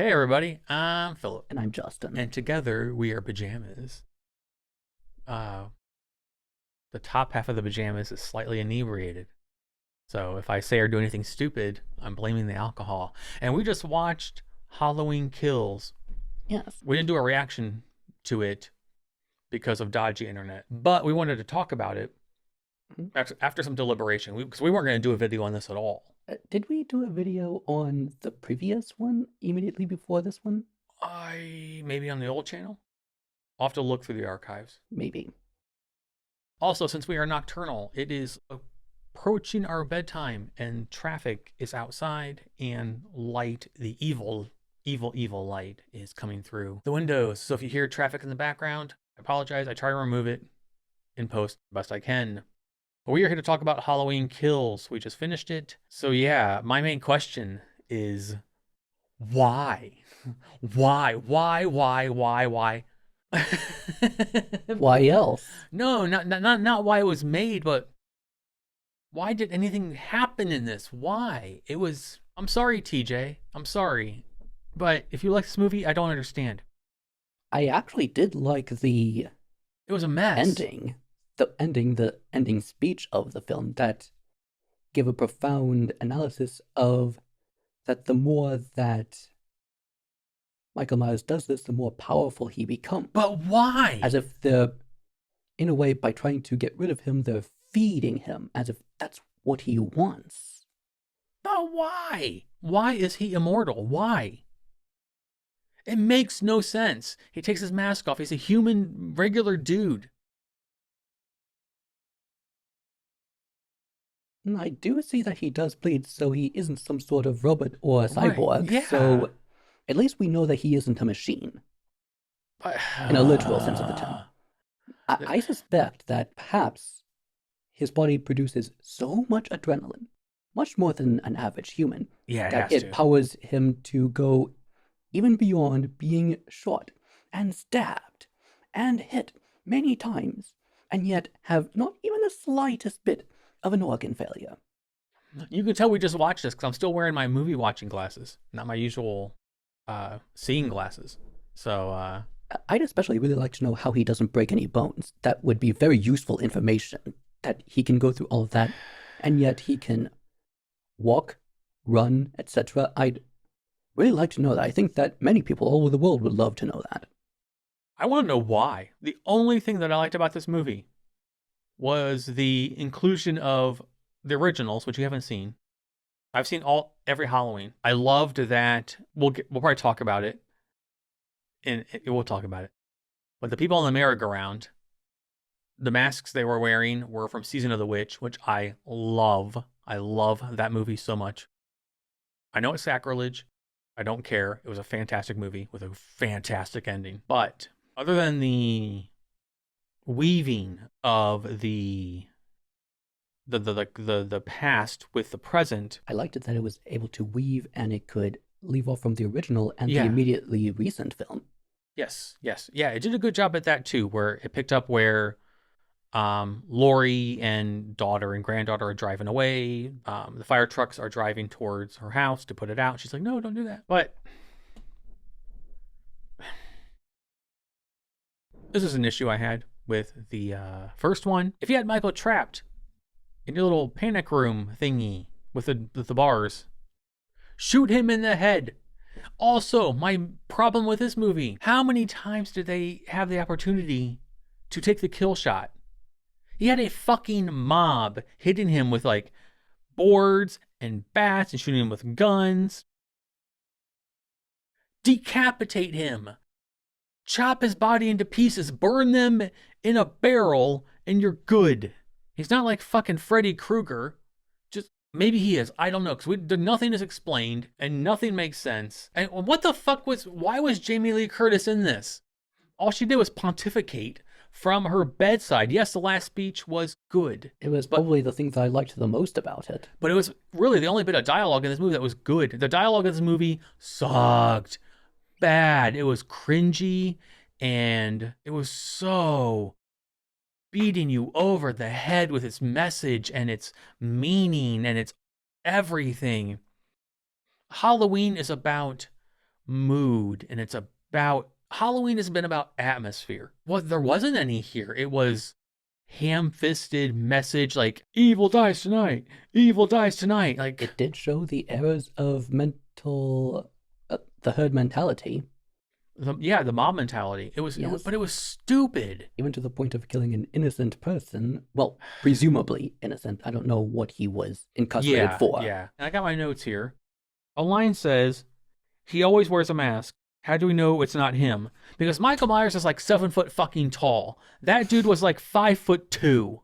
Hey everybody, I'm Philip, And I'm Justin. and together we are pajamas. Uh, the top half of the pajamas is slightly inebriated, so if I say or do anything stupid, I'm blaming the alcohol. And we just watched Halloween Kills. Yes. We didn't do a reaction to it because of dodgy internet, but we wanted to talk about it Mhm. after some deliberation, because we weren't going to do a video on this at all. Did we do a video on the previous one immediately before this one? Maybe on the old channel. I'll have to look through the archives. Maybe. Also, since we are nocturnal, it is approaching our bedtime and traffic is outside and light, the evil light is coming through the windows. So if you hear traffic in the background, I apologize. I try to remove it in post best I can. But we are here to talk about Halloween Kills. We just finished it. So yeah, my main question is why? Why? Why else? No, not why it was made, but why did anything happen in this? Why? I'm sorry, TJ. I'm sorry. But if you like this movie, I don't understand. I actually did like the It was a mess. ending speech of the film that gave a profound analysis of that the more that Michael Myers does this, the more powerful he becomes. But why? As if in a way, by trying to get rid of him, they're feeding him, as if that's what he wants. But why? Why is he immortal? Why? It makes no sense. He takes his mask off. He's a human, regular dude. And I do see that he does bleed, so he isn't some sort of robot or cyborg. Right, yeah. So at least we know that he isn't a machine, in a literal sense of the term. I suspect that perhaps his body produces so much adrenaline, much more than an average human, that it powers him to go even beyond being shot and stabbed and hit many times, and yet have not even the slightest bit of an organ failure. You can tell we just watched this because I'm still wearing my movie watching glasses, not my usual seeing glasses. So I'd especially really like to know how he doesn't break any bones. That would be very useful information, that he can go through all of that, and yet he can walk, run, etc. I'd really like to know that. I think that many people all over the world would love to know that. I want to know why. The only thing that I liked about this movie was the inclusion of the originals, which you haven't seen. I've seen every Halloween. I loved that. We'll probably talk about it, and we'll talk about it. But the people on the merry-go-round, the masks they were wearing were from Season of the Witch, which I love. I love that movie so much. I know it's sacrilege. I don't care. It was a fantastic movie with a fantastic ending. But other than the weaving of the past with the present, I liked it that it was able to weave, and it could leave off from the original and Yeah. the immediately recent film. Yes. Yeah, it did a good job at that too, where it picked up where Lori and daughter and granddaughter are driving away. The fire trucks are driving towards her house to put it out. She's like, no, don't do that. But this is an issue I had with the first one. If you had Michael trapped in your little panic room thingy with the bars, shoot him in the head. Also, my problem with this movie, how many times did they have the opportunity to take the kill shot? He had a fucking mob hitting him with like boards and bats and shooting him with guns. Decapitate him. Chop his body into pieces. Burn them in a barrel and you're good. He's not like fucking Freddy Krueger. Just maybe he is. I don't know. Because nothing is explained and nothing makes sense. And what the fuck why was Jamie Lee Curtis in this? All she did was pontificate from her bedside. Yes, the last speech was good. It was probably the thing that I liked the most about it. But it was really the only bit of dialogue in this movie that was good. The dialogue in this movie sucked. Bad. It was cringy, and it was so beating you over the head with its message and its meaning and its everything. Halloween is about mood, and it's about Halloween has been about atmosphere. Well, there wasn't any here. It was ham-fisted message like evil dies tonight, evil dies tonight. Like It did show the errors of the herd mentality. the mob mentality. Yes. But it was stupid. Even to the point of killing an innocent person. Well, presumably innocent. I don't know what he was incarcerated for. Yeah. And I got my notes here. A line says, "He always wears a mask. How do we know it's not him?" Because Michael Myers is like 7 foot fucking tall. That dude was like 5'2".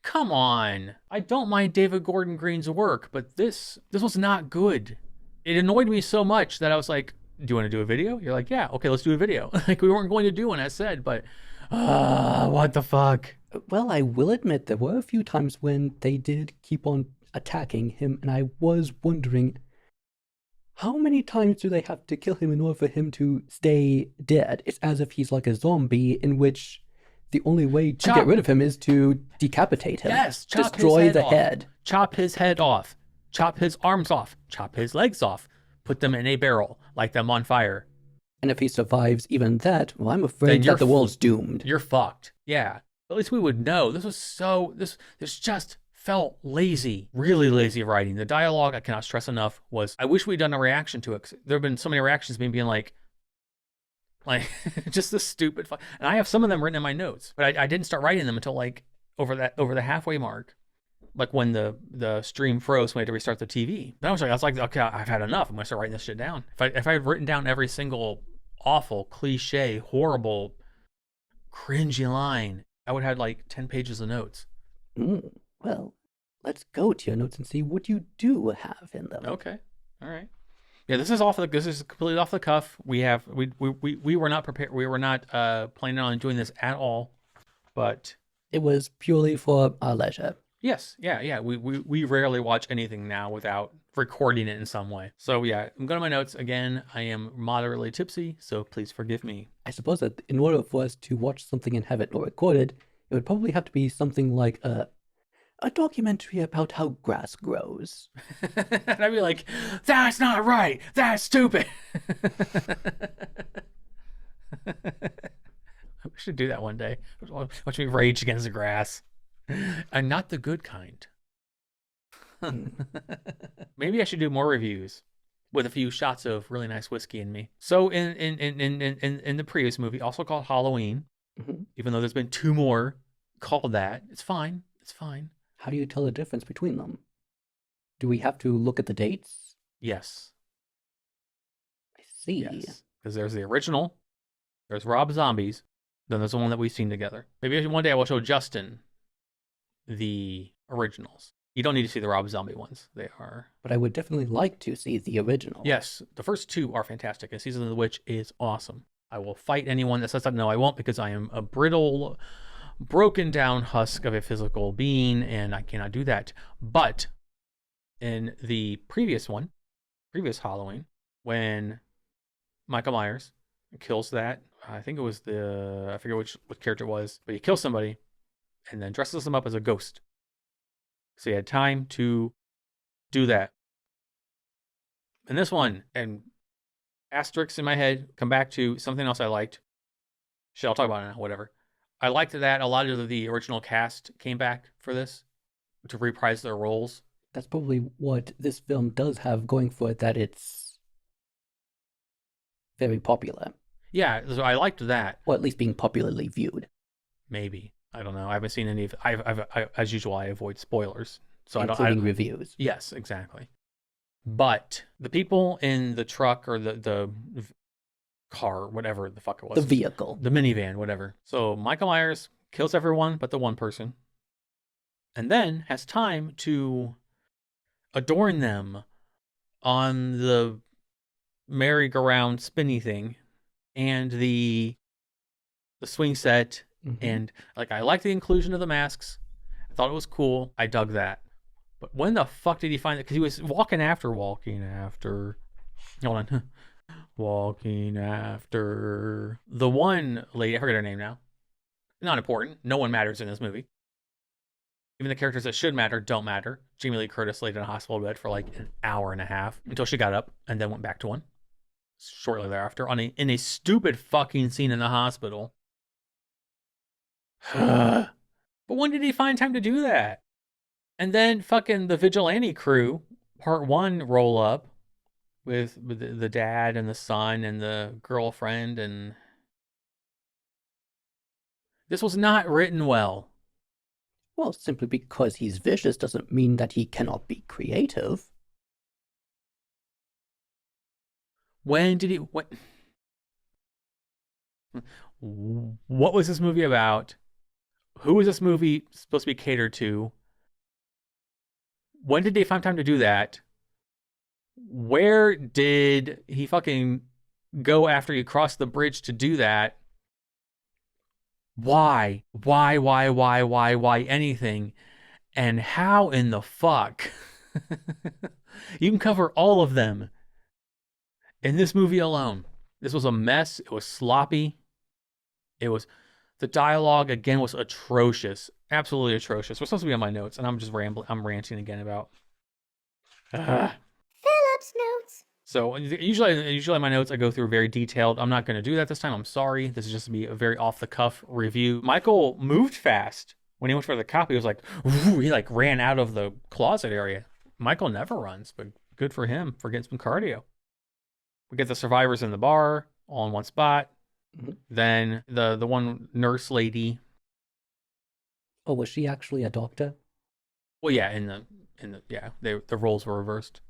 Come on. I don't mind David Gordon Green's work, but this was not good. It annoyed me so much that I was like, "Do you want to do a video?" You're like, "Yeah, okay, let's do a video." Like we weren't going to do one, as said, but what the fuck? Well, I will admit there were a few times when they did keep on attacking him, and I was wondering, how many times do they have to kill him in order for him to stay dead? It's as if he's like a zombie in which the only way to get rid of him is to decapitate him. Yes, destroy the head. Chop his head off. Chop his arms off. Chop his legs off. Put them in a barrel. Light them on fire. And if he survives even that, well, I'm afraid that the world's doomed. You're fucked. Yeah. At least we would know. This just felt lazy. Really lazy writing. The dialogue, I cannot stress enough, was, I wish we'd done a reaction to it. There have been so many reactions being like, just the stupid fuck. And I have some of them written in my notes, but I didn't start writing them until like over the halfway mark. Like when the stream froze, we had to restart the TV. Then I was like, okay, I've had enough. I'm gonna start writing this shit down. If I had written down every single awful, cliche, horrible, cringy line, I would have had like 10 pages of notes. Well, let's go to your notes and see what you do have in them. Okay, all right. Yeah, this is completely off the cuff. We were not prepared. We were not planning on doing this at all, but it was purely for our leisure. Yes, yeah. We rarely watch anything now without recording it in some way. So yeah, I'm going to my notes again. I am moderately tipsy, so please forgive me. I suppose that in order for us to watch something and have it recorded, it would probably have to be something like a documentary about how grass grows. And I'd be like, "That's not right. That's stupid." We should do that one day. Watch me rage against the grass. And not the good kind. Maybe I should do more reviews with a few shots of really nice whiskey in me. So in the previous movie, also called Halloween, even though there's been 2 more called that, it's fine. It's fine. How do you tell the difference between them? Do we have to look at the dates? Yes. I see. Yes. Because there's the original, there's Rob Zombie's, then there's the one that we've seen together. Maybe one day I will show Justin the originals. You don't need to see the Rob Zombie ones. They are... But I would definitely like to see the original. Yes, the first 2 are fantastic, and Season of the Witch is awesome. I will fight anyone that says that. No, I won't, because I am a brittle, broken down husk of a physical being, and I cannot do that. But in the previous Halloween, when Michael Myers kills that, I think it was I forget what character it was, but he kills somebody and then dresses them up as a ghost. So he had time to do that. And this one, and asterisks in my head, come back to something else I liked. Shit, I'll talk about it now, whatever. I liked that a lot of the original cast came back for this to reprise their roles. That's probably what this film does have going for it, that it's very popular. Yeah, so I liked that. Or at least being popularly viewed. Maybe. I don't know. I haven't seen any of I as usual, I avoid spoilers. So including reviews. Yes, exactly. But the people in the truck or the car, whatever the fuck it was. The vehicle. The minivan, whatever. So Michael Myers kills everyone but the one person. And then has time to adorn them on the merry-go-round spinny thing and the swing set. And like, I like the inclusion of the masks. I thought it was cool. I dug that. But when the fuck did he find it? Because he was walking after. Hold on. Walking after the one lady. I forget her name now. Not important. No one matters in this movie. Even the characters that should matter don't matter. Jamie Lee Curtis laid in a hospital bed for like an hour and a half until she got up and then went back to one shortly thereafter in a stupid fucking scene in the hospital. But when did he find time to do that? And then fucking the vigilante crew, part one, roll up with the dad and the son and the girlfriend, and this was not written well. Well, simply because he's vicious doesn't mean that he cannot be creative. When did he? What was this movie about? Who was this movie supposed to be catered to? When did they find time to do that? Where did he fucking go after he crossed the bridge to do that? Why? Why anything? And how in the fuck? You can cover all of them in this movie alone. This was a mess. It was sloppy. It was, the dialogue again was atrocious, absolutely atrocious. We're supposed to be on my notes, and I'm just rambling. I'm ranting again about Philip's notes. So usually my notes I go through very detailed. I'm not going to do that this time. I'm sorry. This is just to be a very off the cuff review. Michael moved fast when he went for the cop. He was like, he like ran out of the closet area. Michael never runs, but good for him for getting some cardio. We get the survivors in the bar all in one spot. Mm-hmm. Then the one nurse lady. Oh, was she actually a doctor? Well, yeah, the roles were reversed.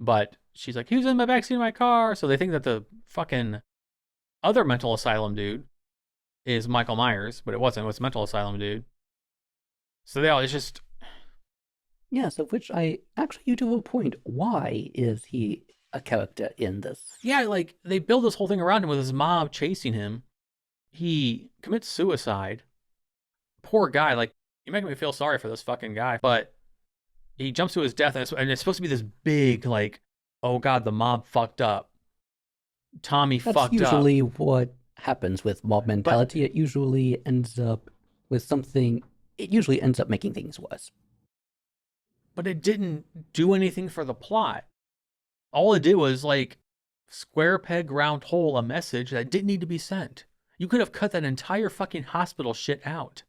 But she's like, he was in my backseat of my car. So they think that the fucking other mental asylum dude is Michael Myers, but it wasn't. It was mental asylum dude. So it's just. Yes, of which you do have a point. Why is he a character in this? Yeah, like they build this whole thing around him with his mob chasing him. He commits suicide. Poor guy. Like, you're making me feel sorry for this fucking guy. But he jumps to his death, and it's supposed to be this big, like, oh god, the mob fucked up. Tommy fucked up. That's usually what happens with mob mentality. It usually ends up with something. It usually ends up making things worse. But it didn't do anything for the plot. All it did was, like, square peg, round hole, a message that didn't need to be sent. You could have cut that entire fucking hospital shit out.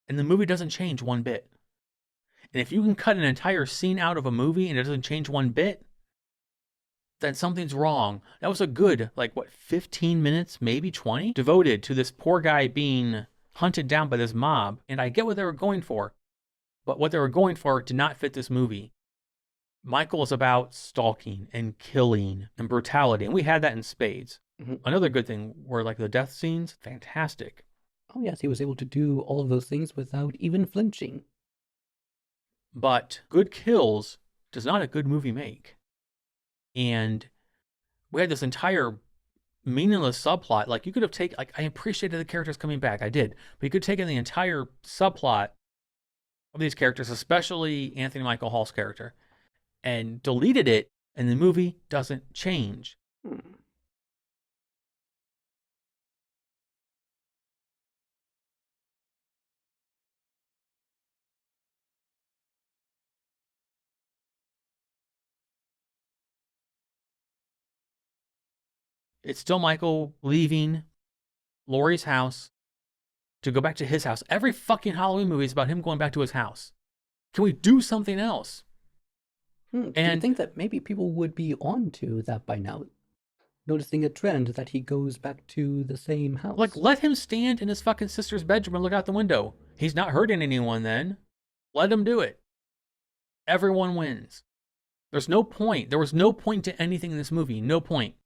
And the movie doesn't change one bit. And if you can cut an entire scene out of a movie and it doesn't change one bit, then something's wrong. That was a good, 15 minutes, maybe 20, devoted to this poor guy being hunted down by this mob. And I get what they were going for. But what they were going for did not fit this movie. Michael is about stalking and killing and brutality. And we had that in spades. Mm-hmm. Another good thing were the death scenes. Fantastic. Oh, yes, he was able to do all of those things without even flinching. But good kills does not a good movie make. And we had this entire meaningless subplot. You could have taken, I appreciated the characters coming back. I did. But you could have taken the entire subplot of these characters, especially Anthony Michael Hall's character, and deleted it, and the movie doesn't change. It's still Michael leaving Laurie's house to go back to his house. Every fucking Halloween movie is about him going back to his house. Can we do something else? Do you think that maybe people would be on to that by now? Noticing a trend that he goes back to the same house. Let him stand in his fucking sister's bedroom and look out the window. He's not hurting anyone then. Let him do it. Everyone wins. There's no point. There was no point to anything in this movie. No point.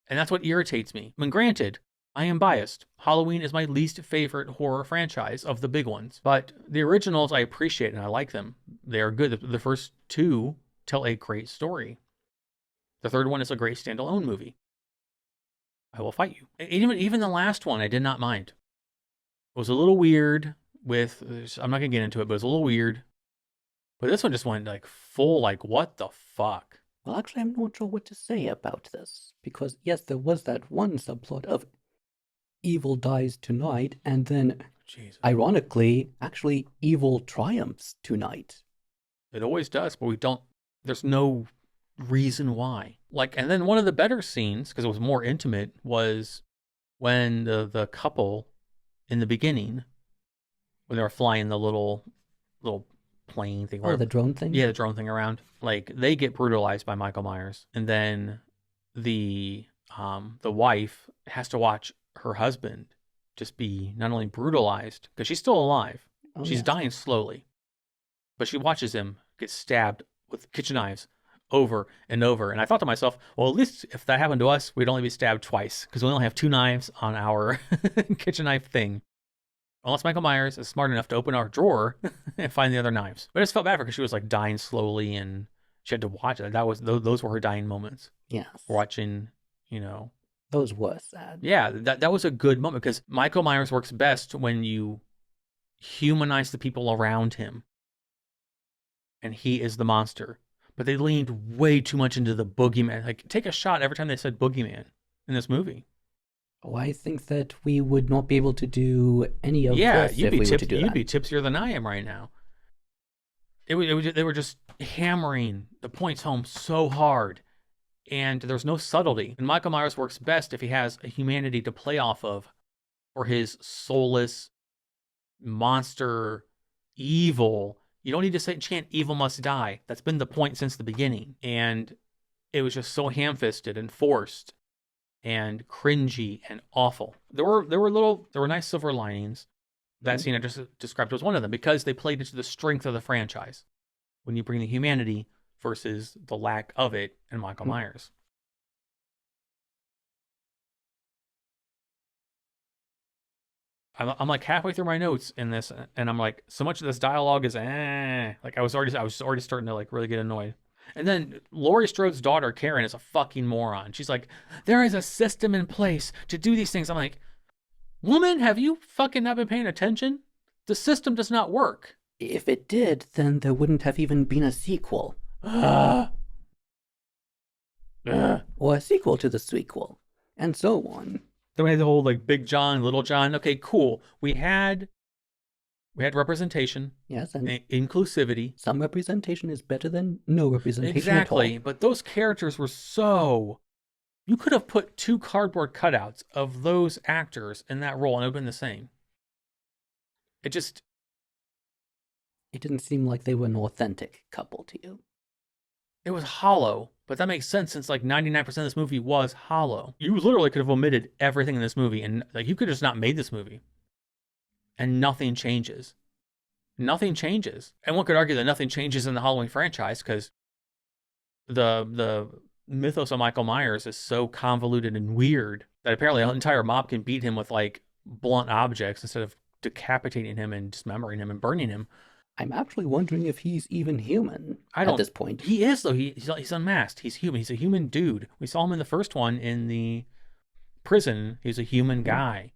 And that's what irritates me. I mean, granted, I am biased. Halloween is my least favorite horror franchise of the big ones. But the originals I appreciate and I like them. They are good. The first two tell a great story. The third one is a great standalone movie. I will fight you. Even the last one I did not mind. It was a little weird with, I'm not going to get into it, but it was a little weird. But this one just went full, what the fuck? Well, actually, I'm not sure what to say about this. Because, yes, there was that one subplot of evil dies tonight, and then Jesus. Ironically, actually, evil triumphs tonight. It always does, but we don't. There's no reason why. Like, and then one of the better scenes, because it was more intimate, was when the couple in the beginning, when they were flying the little plane thing. Oh, the drone thing? Yeah, the drone thing around. Like, they get brutalized by Michael Myers, and then the wife has to watch her husband just be not only brutalized, because she's still alive, she's dying slowly, but she watches him get stabbed with kitchen knives over and over. And I thought to myself, well, at least if that happened to us, we'd only be stabbed twice, because we only have 2 knives on our kitchen knife thing. Unless Michael Myers is smart enough to open our drawer and find the other knives. But I just felt bad for her because she was like dying slowly and she had to watch it. Those were her dying moments. Yes. Watching, you know. Those were sad. Yeah, that was a good moment because Michael Myers works best when you humanize the people around him. And he is the monster. But they leaned way too much into the boogeyman. Like, take a shot every time they said boogeyman in this movie. Oh, I think that we would not be able to do any of this if we were to do that. You'd be tipsier than I am right now. They were just hammering the points home so hard, and there's no subtlety. And Michael Myers works best if he has a humanity to play off of, or his soulless monster evil. You don't need to chant "evil must die." That's been the point since the beginning, and it was just so ham-fisted and forced and cringy and awful. There were nice silver linings. That scene I just described was one of them, because they played into the strength of the franchise when you bring the humanity versus the lack of it in Michael Myers. I'm like halfway through my notes in this, and I'm like, so much of this dialogue is like I was already starting to like really get annoyed. And then Laurie Strode's daughter, Karen, is a fucking moron. She's like, there is a system in place to do these things. I'm like, woman, have you fucking not been paying attention? The system does not work. If it did, then there wouldn't have even been a sequel. Or a sequel to the sequel. And so on. Then we had the whole like Big John, Little John. Okay, cool. We had representation. Yes, and inclusivity. Some representation is better than no representation exactly, at all. But those characters were so... You could have put 2 cardboard cutouts of those actors in that role and it would have been the same. It didn't seem like they were an authentic couple to you. It was hollow, but that makes sense since like 99% of this movie was hollow. You literally could have omitted everything in this movie, and like you could have just not made this movie. And nothing changes. Nothing changes. And one could argue that nothing changes in the Halloween franchise because the mythos of Michael Myers is so convoluted and weird that apparently an entire mob can beat him with like blunt objects instead of decapitating him and dismembering him and burning him. I'm actually wondering if he's even human at this point. He is, though. He's unmasked. He's human. He's a human dude. We saw him in the first one in the prison. He's a human guy.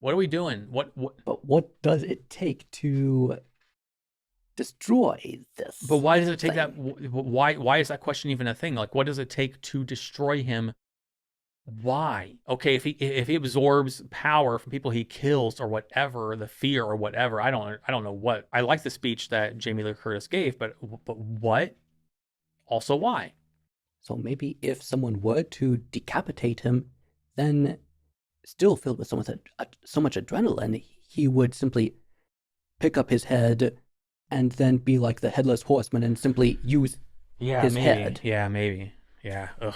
What are we doing? But what does it take to destroy this? But why does it take that? Why is that question even a thing? Like, what does it take to destroy him? Why? Okay, if he absorbs power from people he kills or whatever, the fear or whatever, I don't know what. I like the speech that Jamie Lee Curtis gave, but what? Also, why? So maybe if someone were to decapitate him, then still filled with so much adrenaline, he would simply pick up his head and then be like the headless horseman and simply use his head. Yeah, maybe. Yeah. Ugh.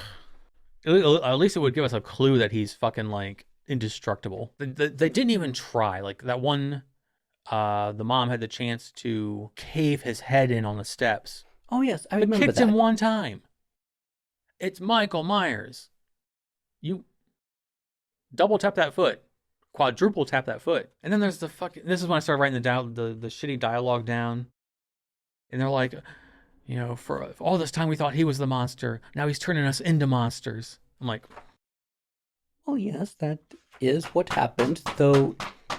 At least it would give us a clue that he's fucking like indestructible. They didn't even try. Like that one, the mom had the chance to cave his head in on the steps. Oh yes, I remember that. Kicked him one time. It's Michael Myers. You double tap that foot, quadruple tap that foot, and then there's the fucking. This is when I started writing the shitty dialogue down, and they're like, you know, for all this time we thought he was the monster. Now he's turning us into monsters. I'm like, well, yes, that is what happened. Though,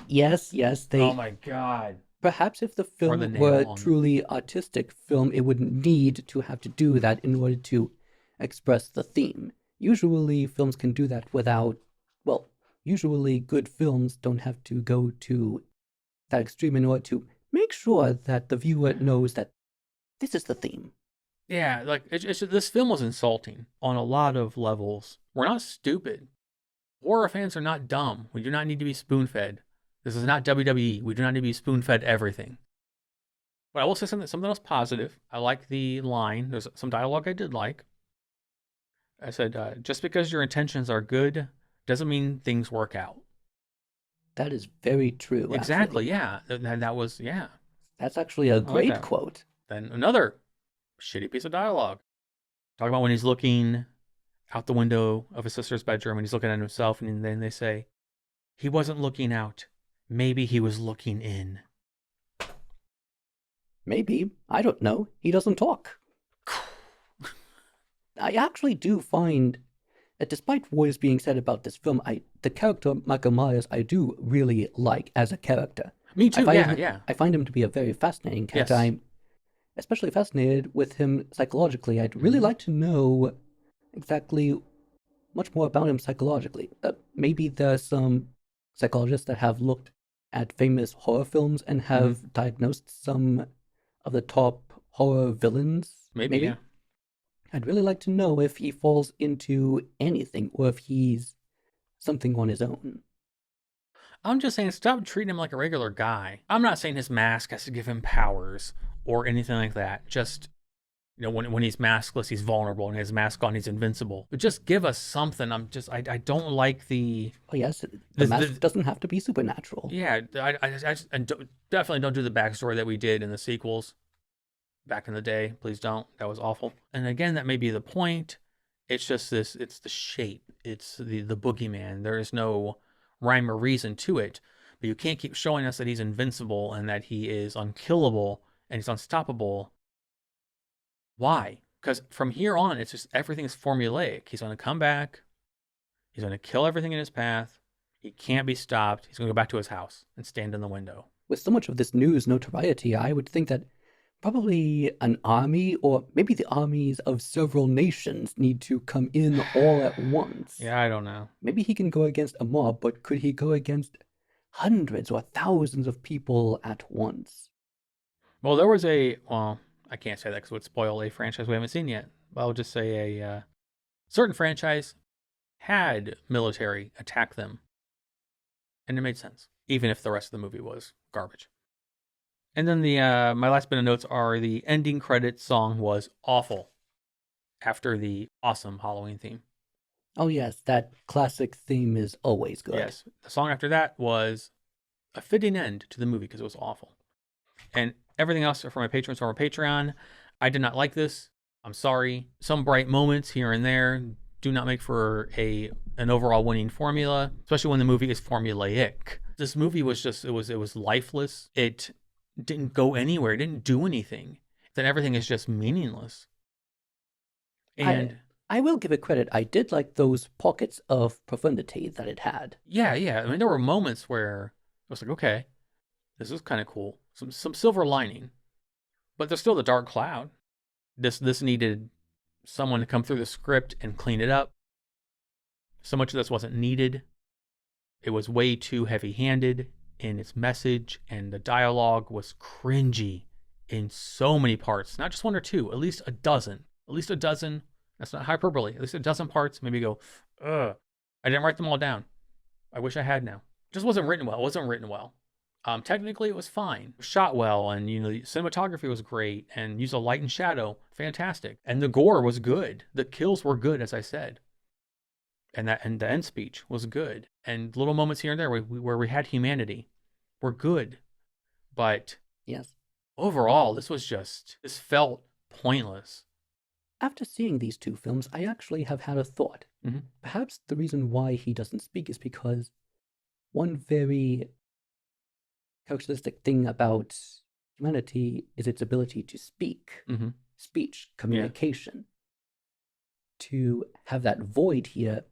yes, they. Oh my god. Perhaps if the film were a truly artistic film, it wouldn't need to have to do that in order to express the theme. Usually, films can do that without, well, usually good films don't have to go to that extreme in order to make sure that the viewer knows that this is the theme. Yeah, like this film was insulting on a lot of levels. We're not stupid. Horror fans are not dumb. We do not need to be spoon fed. This is not WWE. We do not need to be spoon fed everything. But I will say something else positive. I like the line. There's some dialogue I did like. I said, just because your intentions are good doesn't mean things work out. That is very true, Exactly, actually. yeah. That was, yeah. That's actually a I like great that. quote. Then another shitty piece of dialogue. Talking about when he's looking out the window of his sister's bedroom and he's looking at himself, and then they say, he wasn't looking out. Maybe he was looking in. Maybe. I don't know. He doesn't talk. I actually do find that despite what is being said about this film, the character Michael Myers I do really like as a character. Me too, yeah. I find him to be a very fascinating character. Yes. I'm especially fascinated with him psychologically. I'd really Mm-hmm. like to know exactly much more about him psychologically. Maybe there's some psychologists that have looked at famous horror films and have diagnosed some of the top horror villains, Maybe, yeah. maybe. I'd really like to know if he falls into anything or if he's something on his own. I'm just saying, stop treating him like a regular guy. I'm not saying his mask has to give him powers or anything like that. Just, when he's maskless, he's vulnerable, and his mask on, he's invincible. But just give us something. I don't like the. Oh, yes, the mask doesn't have to be supernatural. Yeah, definitely don't do the backstory that we did in the sequels back in the day. Please don't. That was awful. And again, that may be the point. It's just this. It's the shape. It's the boogeyman. There is no rhyme or reason to it. But you can't keep showing us that he's invincible and that he is unkillable and he's unstoppable. Why? Because from here on, it's just everything's formulaic. He's going to come back. He's going to kill everything in his path. He can't be stopped. He's going to go back to his house and stand in the window. With so much of this news notoriety, I would think that probably an army or maybe the armies of several nations need to come in all at once. Yeah, I don't know. Maybe he can go against a mob, but could he go against hundreds or thousands of people at once? Well, I can't say that because it would spoil a franchise we haven't seen yet. But I'll just say a certain franchise had military attack them, and it made sense, even if the rest of the movie was garbage. And then my last bit of notes are the ending credits song was awful after the awesome Halloween theme. Oh, yes, that classic theme is always good. Yes, the song after that was a fitting end to the movie because it was awful. And everything else for my patrons or Patreon, I did not like this. I'm sorry. Some bright moments here and there do not make for an overall winning formula, especially when the movie is formulaic. This movie was just it was lifeless. It didn't go anywhere. It didn't do anything. Then everything is just meaningless. And I will give it credit. I did like those pockets of profundity that it had. yeah. I mean, there were moments where I was like, okay, this is kind of cool. Some silver lining, but there's still the dark cloud. This needed someone to come through the script and clean it up. So much of this wasn't needed. It was way too heavy-handed in its message, and the dialogue was cringy in so many parts. Not just one or two, at least a dozen. At least a dozen. That's not hyperbole. At least a dozen parts. Maybe go, ugh. I didn't write them all down. I wish I had now. It just wasn't written well. It wasn't written well. Technically, it was fine. It was shot well, and the cinematography was great, and use of light and shadow, fantastic. And the gore was good. The kills were good, as I said. And the end speech was good. And little moments here and there where we had humanity were good. But yes, overall, this felt pointless. After seeing these two films, I actually have had a thought. Mm-hmm. Perhaps the reason why he doesn't speak is because one very characteristic thing about humanity is its ability to speak, speech, communication. Yeah. To have that void here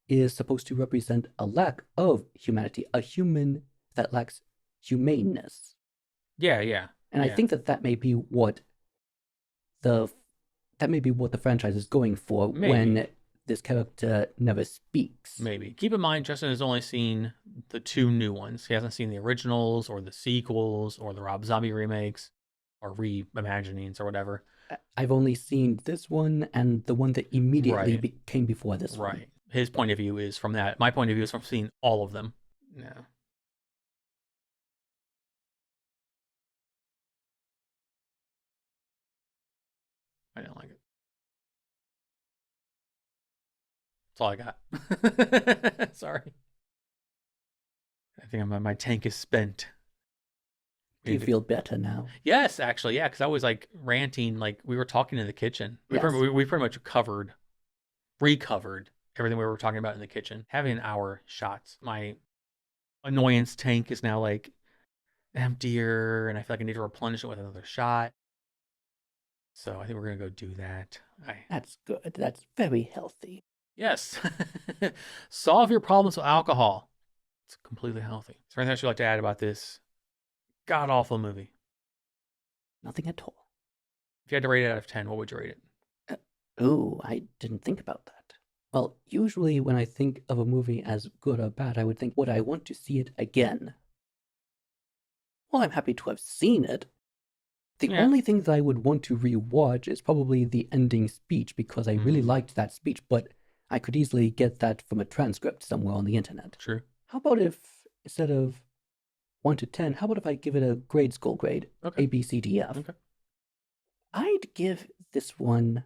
is supposed to represent a lack of humanity, a human that lacks humaneness. Yeah. And I think that may be what the franchise is going for when this character never speaks. Maybe. Keep in mind, Justin has only seen the 2 new ones. He hasn't seen the originals or the sequels or the Rob Zombie remakes or reimaginings or whatever. I've only seen this one and the one that immediately Right. came before this one. Right. His point of view is from that. My point of view is from seeing all of them. No. I didn't like it. That's all I got. Sorry. I think my tank is spent. Do you feel better now? Yes, actually, yeah, because I was like ranting, like we were talking in the kitchen. Yes. We pretty much recovered everything we were talking about in the kitchen. Having our shots, my annoyance tank is now like emptier, and I feel like I need to replenish it with another shot. So I think we're gonna go do that. That's good. That's very healthy. Yes. Solve your problems with alcohol. It's completely healthy. Is there anything else you'd like to add about this god awful movie? Nothing at all. If you had to rate it out of 10, what would you rate it? Oh, I didn't think about that. Well, usually when I think of a movie as good or bad, I would think, would I want to see it again? Well, I'm happy to have seen it. The only thing that I would want to rewatch is probably the ending speech because I really liked that speech, but I could easily get that from a transcript somewhere on the internet. True. How about if, instead of 1 to 10, how about if I give it a grade school grade? Okay. A, B, C, D, F. Okay. I'd give this one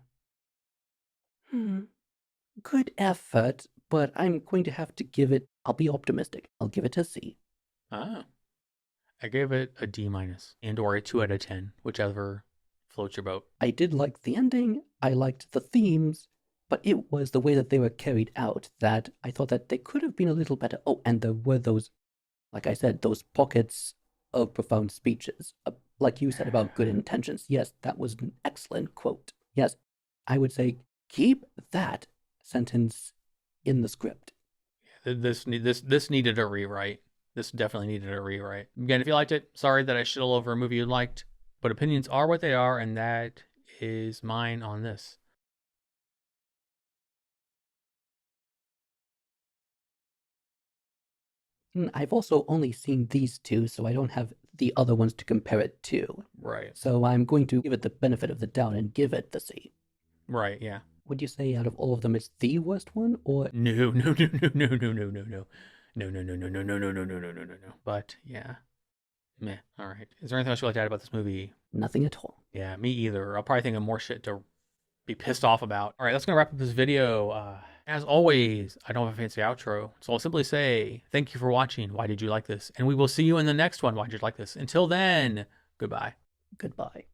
good effort, but I'm going to have to give it, I'll be optimistic, I'll give it a C. Ah. I gave it a D- and or a 2 out of 10, whichever floats your boat. I did like the ending, I liked the themes, but it was the way that they were carried out that I thought that they could have been a little better. Oh, and there were those, like I said, those pockets of profound speeches. Like you said about good intentions. Yes, that was an excellent quote. Yes, I would say keep that sentence in the script. This needed a rewrite. This definitely needed a rewrite. Again, if you liked it, sorry that I shit all over a movie you liked, but opinions are what they are, and that is mine on this. I've also only seen these two, so I don't have the other ones to compare it to. Right. So I'm going to give it the benefit of the doubt and give it the C. Right, yeah. Would you say out of all of them it's the worst one, or No. No. But yeah. Meh. All right. Is there anything else you'd like to add about this movie? nothing at all? Yeah, me either. I'll probably think of more shit to be pissed off about. All right, that's going to wrap up this video. As always, I don't have a fancy outro, so I'll simply say thank you for watching. Why did you like this? And we will see you in the next one. Why did you like this? Until then, goodbye. Goodbye.